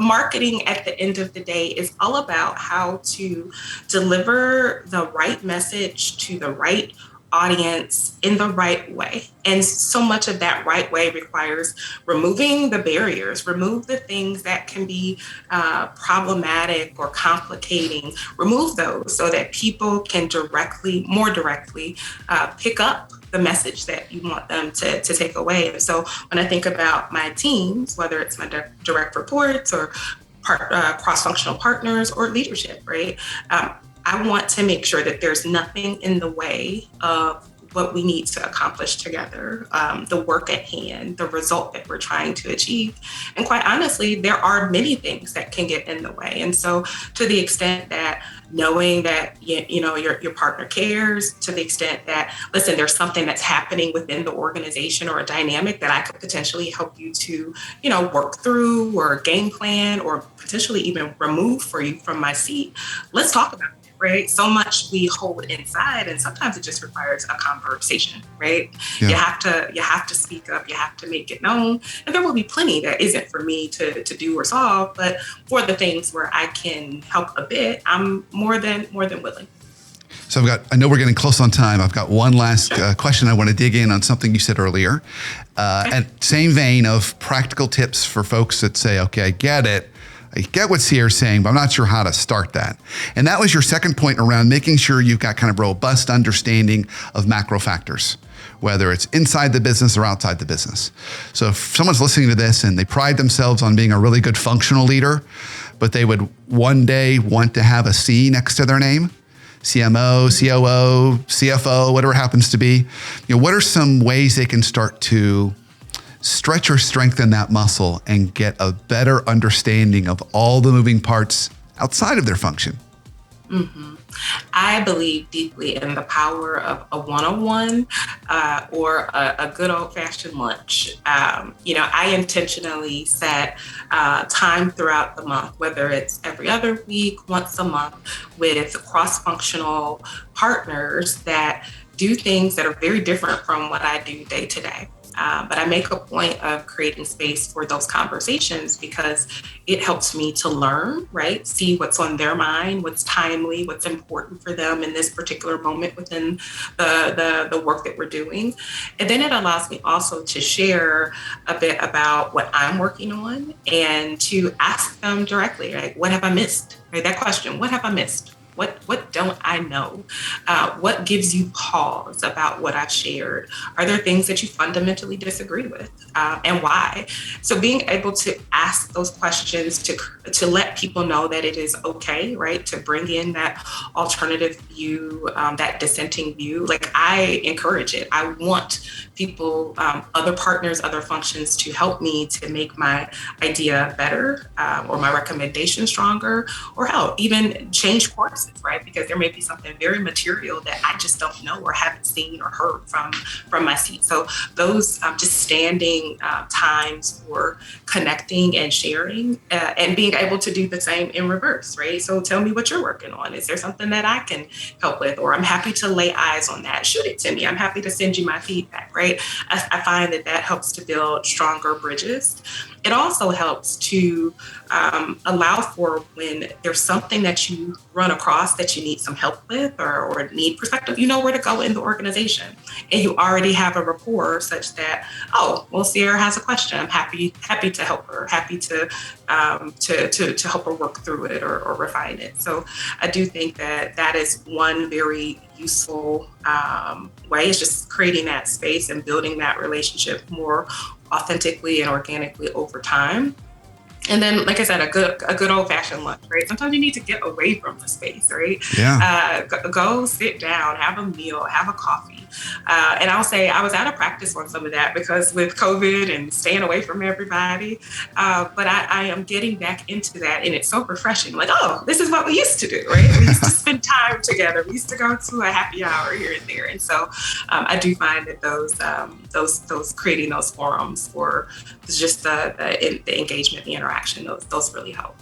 marketing at the end of the day is all about how to deliver the right message to the right audience in the right way. And so much of that right way requires removing the barriers, remove the things that can be problematic or complicating, remove those so that people can more directly pick up the message that you want them to take away. And so when I think about my teams, whether it's my direct reports or cross-functional partners or leadership, right? I want to make sure that there's nothing in the way of what we need to accomplish together, the work at hand, the result that we're trying to achieve. And quite honestly, there are many things that can get in the way. And so to the extent that knowing that your partner cares, to the extent that, listen, there's something that's happening within the organization or a dynamic that I could potentially help you to, work through or game plan or potentially even remove for you from my seat, let's talk about it. Right? So much we hold inside, and sometimes it just requires a conversation, right? Yeah. You have to speak up, you have to make it known. And there will be plenty that isn't for me to do or solve, but for the things where I can help a bit, I'm more than willing. So I know we're getting close on time. I've got one last question. I want to dig in on something you said earlier. Okay. And same vein of practical tips for folks that say, okay, I get it. I get what Ciare's saying, but I'm not sure how to start that. And that was your second point around making sure you've got kind of robust understanding of macro factors, whether it's inside the business or outside the business. So if someone's listening to this and they pride themselves on being a really good functional leader, but they would one day want to have a C next to their name, CMO, COO, CFO, whatever it happens to be, what are some ways they can start to stretch or strengthen that muscle and get a better understanding of all the moving parts outside of their function? Mm-hmm. I believe deeply in the power of a one-on-one or a good old-fashioned lunch. I intentionally set time throughout the month, whether it's every other week, once a month, with cross-functional partners that do things that are very different from what I do day to day. But I make a point of creating space for those conversations because it helps me to learn, right? See what's on their mind, what's timely, what's important for them in this particular moment within the work that we're doing. And then it allows me also to share a bit about what I'm working on and to ask them directly, right? What have I missed? Right? That question, what have I missed? What don't I know? What gives you pause about what I've shared? Are there things that you fundamentally disagree with, and why? So being able to ask those questions to let people know that it is okay, right? To bring in that alternative view, that dissenting view. Like, I encourage it. I want people, other partners, other functions to help me to make my idea better, or my recommendation stronger, or hell, even change courses, right? Because there may be something very material that I just don't know or haven't seen or heard from my seat. So those just standing times for connecting and sharing, and being able to do the same in reverse, right? So tell me what you're working on. Is there something that I can help with? Or I'm happy to lay eyes on that. Shoot it to me. I'm happy to send you my feedback, right? I find that helps to build stronger bridges. It also helps to allow for when there's something that you run across that you need some help with or need perspective, you know where to go in the organization. And you already have a rapport such that, oh, well, Ciare has a question. I'm happy to help her, happy to help her work through it or refine it. So I do think that is one very useful way, is just creating that space and building that relationship more authentically and organically over time. And then, like I said, a good old fashioned lunch, right? Sometimes you need to get away from the space, right? Yeah. Go sit down, have a meal, have a coffee. And I'll say I was out of practice on some of that because with COVID and staying away from everybody. But I am getting back into that, and it's so refreshing. Like, oh, this is what we used to do, right? We used to spend time together. We used to go to a happy hour here and there. And so I do find that those creating those forums for just the engagement, the interaction, those really help.